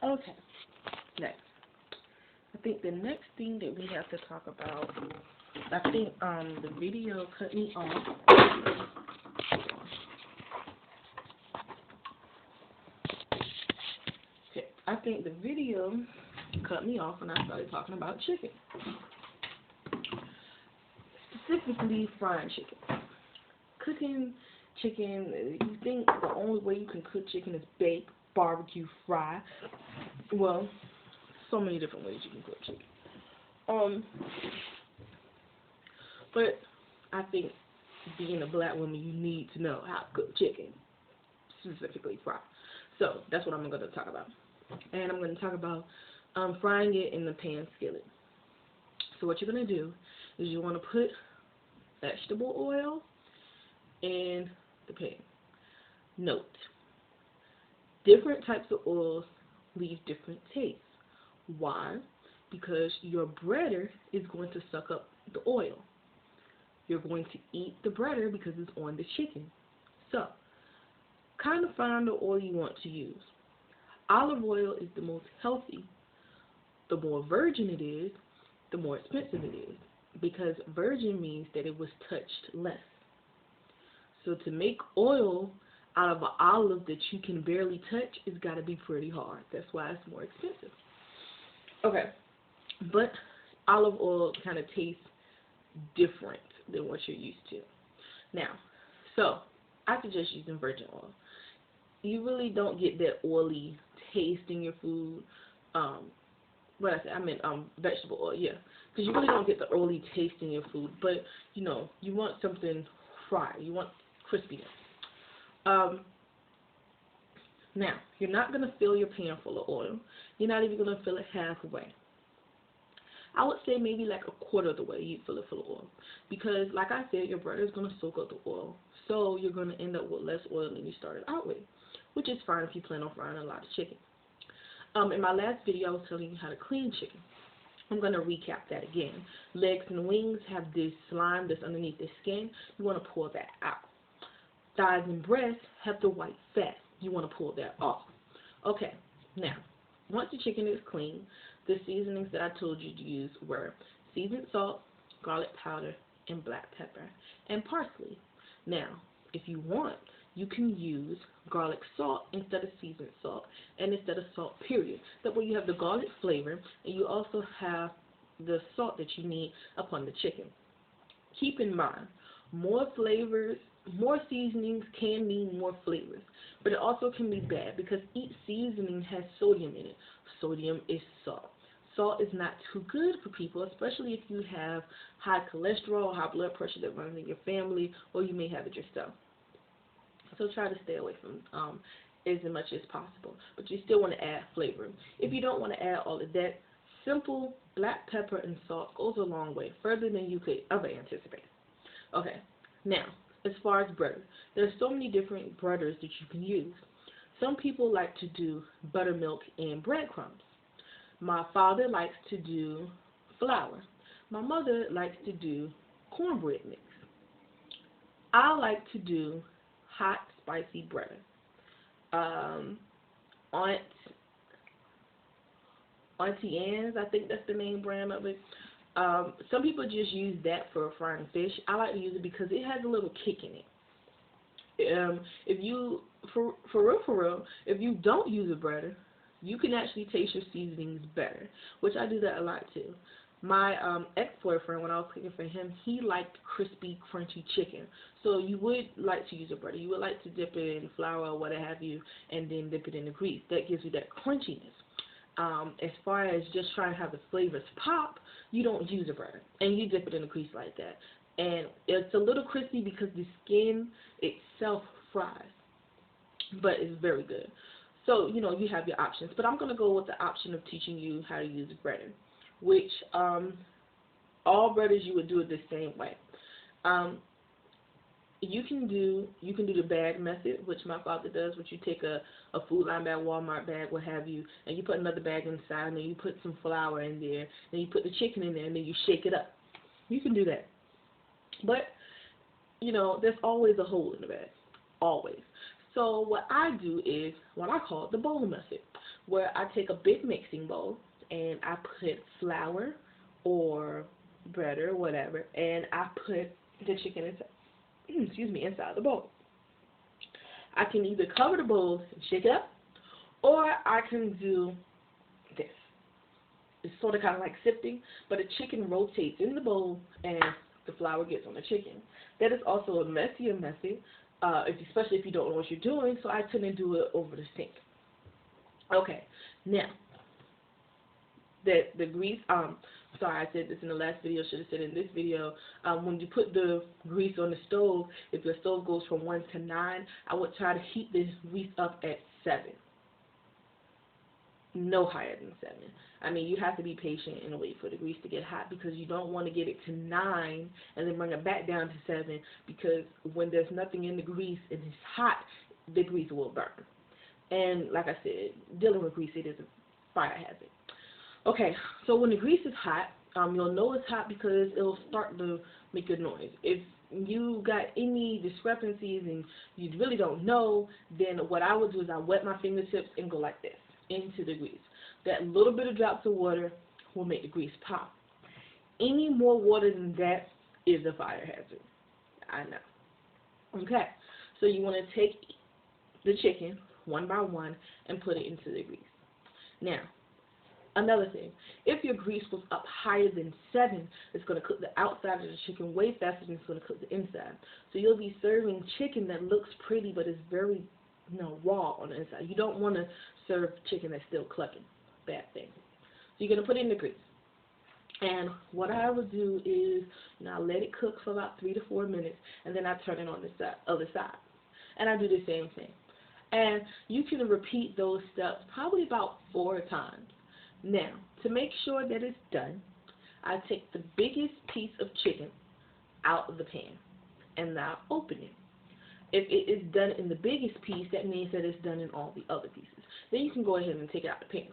Okay, next. I think the next thing that we have to talk about, I think the video cut me off. Okay, I think the video cut me off when I started talking about chicken, specifically frying chicken. Cooking chicken, you think the only way you can cook chicken is bake, barbecue, fry. Well, so many different ways you can cook chicken. Um, but I think being a black woman, you need to know how to cook chicken, specifically fry. So that's what I'm going to talk about. And I'm going to talk about frying it in the pan skillet. So what you're going to do is you want to put vegetable oil in the pan. Note, different types of oils leave different tastes. Why? Because your breader is going to suck up the oil. You're going to eat the breader because it's on the chicken. So, kind of find the oil you want to use. Olive oil is the most healthy. The more virgin it is, the more expensive it is, because virgin means that it was touched less. So to make oil out of an olive that you can barely touch, it's got to be pretty hard. That's why it's more expensive. Okay, but olive oil kind of tastes different than what you're used to. Now, so I suggest using virgin oil. You really don't get that oily taste in your food. What I said, I meant vegetable oil, yeah, because you really don't get the oily taste in your food. But you know, you want something fried. You want crispiness. Now, you're not going to fill your pan full of oil. You're not even going to fill it halfway. I would say maybe like a quarter of the way you fill it full of oil. Because, like I said, your bread is going to soak up the oil. So you're going to end up with less oil than you started out with, which is fine if you plan on frying a lot of chicken. In my last video, I was telling you how to clean chicken. I'm going to recap that again. Legs and wings have this slime that's underneath the skin. You want to pull that out. Thighs and breasts have the white fat. You want to pull that off. Okay, now, once the chicken is clean, the seasonings that I told you to use were seasoned salt, garlic powder, and black pepper, and parsley. Now, if you want, you can use garlic salt instead of seasoned salt, and instead of salt, period. That way you have the garlic flavor, and you also have the salt that you need upon the chicken. Keep in mind, more flavors, more seasonings can mean more flavors, but it also can be bad because each seasoning has sodium in it. Sodium is salt. Salt is not too good for people, especially if you have high cholesterol, high blood pressure that runs in your family, or you may have it yourself. So try to stay away from as much as possible, but you still want to add flavor. If you don't want to add all of that, simple black pepper and salt goes a long way, further than you could ever anticipate. Okay, now, as far as bread, there's so many different breaders that you can use. Some people like to do buttermilk and breadcrumbs. My father likes to do flour. My mother likes to do cornbread mix. I like to do hot, spicy bread. Aunt Auntie Anne's, I think that's the main brand of it. Some people just use that for frying fish. I like to use it because it has a little kick in it. If you, for real, if you don't use a breader, you can actually taste your seasonings better, which I do that a lot too. My ex-boyfriend, when I was cooking for him, he liked crispy, crunchy chicken. So you would like to use a breader. You would like to dip it in flour or what have you, and then dip it in the grease. That gives you that crunchiness. As far as just trying to have the flavors pop, you don't use a breader, and you dip it in the grease like that. And it's a little crispy because the skin itself fries, but it's very good. So, you know, you have your options. But I'm going to go with the option of teaching you how to use a breader, which all breaders you would do it the same way. You can do the bag method, which my father does, which you take a Food Line bag, Walmart bag, what have you, and you put another bag inside, and then you put some flour in there, then you put the chicken in there, and then you shake it up. You can do that. But, you know, there's always a hole in the bag. Always. So what I do is what I call the bowl method, where I take a big mixing bowl and I put flour or bread or whatever, and I put the chicken inside the bowl. I can either cover the bowl and shake it up, or I can do this. It's sort of kind of like sifting, but the chicken rotates in the bowl and the flour gets on the chicken. That is also a messier method, especially if you don't know what you're doing, so I tend to do it over the sink. Okay, now, the grease, sorry, I said this in the last video, should have said in this video, when you put the grease on the stove, if the stove goes from 1 to 9, I would try to heat the grease up at 7. No higher than 7. I mean, you have to be patient and wait for the grease to get hot, because you don't want to get it to 9 and then bring it back down to 7, because when there's nothing in the grease and it's hot, the grease will burn. And like I said, dealing with grease, it is a fire hazard. Okay, so when the grease is hot, you'll know it's hot because it'll start to make a noise. If you got any discrepancies and you really don't know, then what I would do is I wet my fingertips and go like this into the grease. That little bit of drops of water will make the grease pop. Any more water than that is a fire hazard. I know. Okay, so you want to take the chicken one by one and put it into the grease. Now, another thing, if your grease was up higher than 7, it's going to cook the outside of the chicken way faster than it's going to cook the inside. So you'll be serving chicken that looks pretty but is very, raw on the inside. You don't want to serve chicken that's still clucking. Bad thing. So you're going to put it in the grease. And what I would do is, I let it cook for about 3 to 4 minutes, and then I turn it on the other side. And I do the same thing. And you can repeat those steps probably about 4 times. Now, to make sure that it's done, I take the biggest piece of chicken out of the pan, and now open it. If it is done in the biggest piece, that means that it's done in all the other pieces. Then you can go ahead and take it out the pan.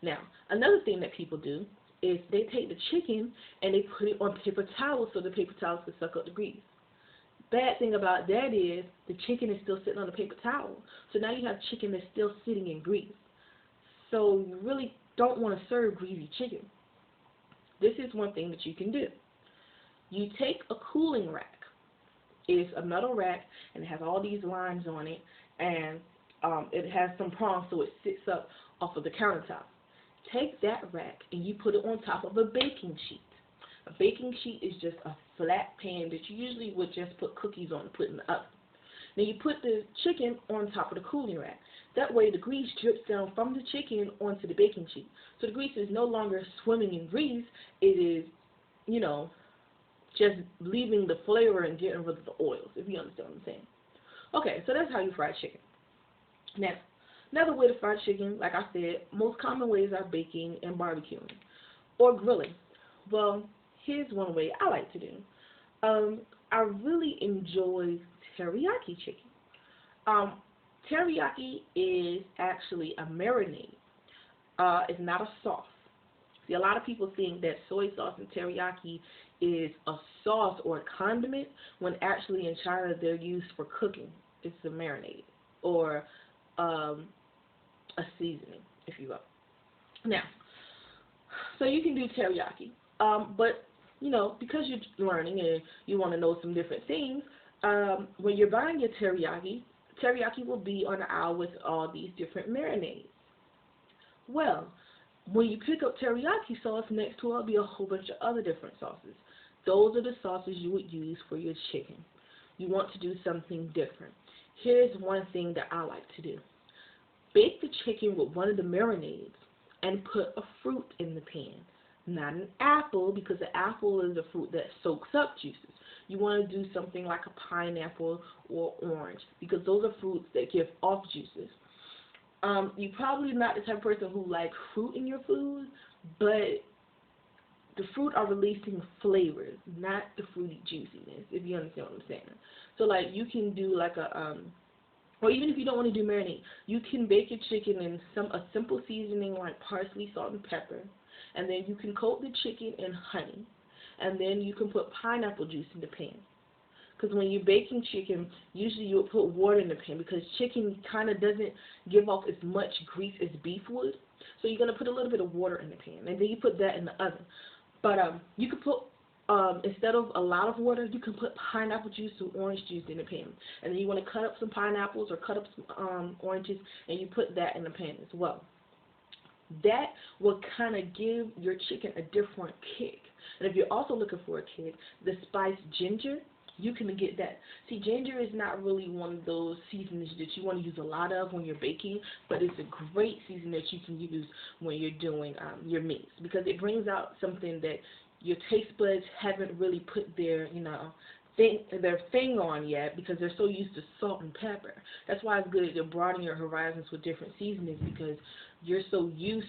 Now, another thing that people do is they take the chicken and they put it on paper towels so the paper towels can suck up the grease. Bad thing about that is the chicken is still sitting on the paper towel. So now you have chicken that's still sitting in grease. So you really don't want to serve greasy chicken. This is one thing that you can do. You take a cooling rack. It's a metal rack, and it has all these lines on it, and it has some prongs so it sits up off of the countertop. Take that rack and you put it on top of a baking sheet. A baking sheet is just a flat pan that you usually would just put cookies on and put in the oven. Then you put the chicken on top of the cooling rack. That way the grease drips down from the chicken onto the baking sheet. So the grease is no longer swimming in grease. It is, just leaving the flavor and getting rid of the oils, if you understand what I'm saying. Okay, so that's how you fry chicken. Now, another way to fry chicken, like I said, most common ways are baking and barbecuing or grilling. Well, here's one way I like to do. I really enjoy teriyaki chicken. Teriyaki is actually a marinade. It's not a sauce. See, a lot of people think that soy sauce and teriyaki is a sauce or a condiment, when actually in China they're used for cooking. It's a marinade or a seasoning, if you will. Now, so you can do teriyaki, but because you're learning and you want to know some different things, when you're buying your teriyaki will be on the aisle with all these different marinades. Well, when you pick up teriyaki sauce, next to it will be a whole bunch of other different sauces. Those are the sauces you would use for your chicken. You want to do something different. Here's one thing that I like to do. Bake the chicken with one of the marinades and put a fruit in the pan. Not an apple, because the apple is a fruit that soaks up juices. You want to do something like a pineapple or orange, because those are fruits that give off juices. You're probably not the type of person who likes fruit in your food, but the fruit are releasing flavors, not the fruity juiciness, if you understand what I'm saying. So, like, you can do like or even if you don't want to do marinade, you can bake your chicken in a simple seasoning like parsley, salt, and pepper, and then you can coat the chicken in honey, and then you can put pineapple juice in the pan. Because when you're baking chicken, usually you'll put water in the pan because chicken kind of doesn't give off as much grease as beef would. So you're going to put a little bit of water in the pan, and then you put that in the oven. But you could put, instead of a lot of water, you can put pineapple juice or orange juice in the pan. And then you want to cut up some pineapples or cut up some oranges, and you put that in the pan as well. That will kind of give your chicken a different kick. And if you're also looking for a kick, the spiced ginger, you can get that. See, ginger is not really one of those seasonings that you want to use a lot of when you're baking, but it's a great seasoning that you can use when you're doing your meats, because it brings out something that your taste buds haven't really put their, their thing on yet, because they're so used to salt and pepper. That's why it's good to broaden your horizons with different seasonings, because you're so used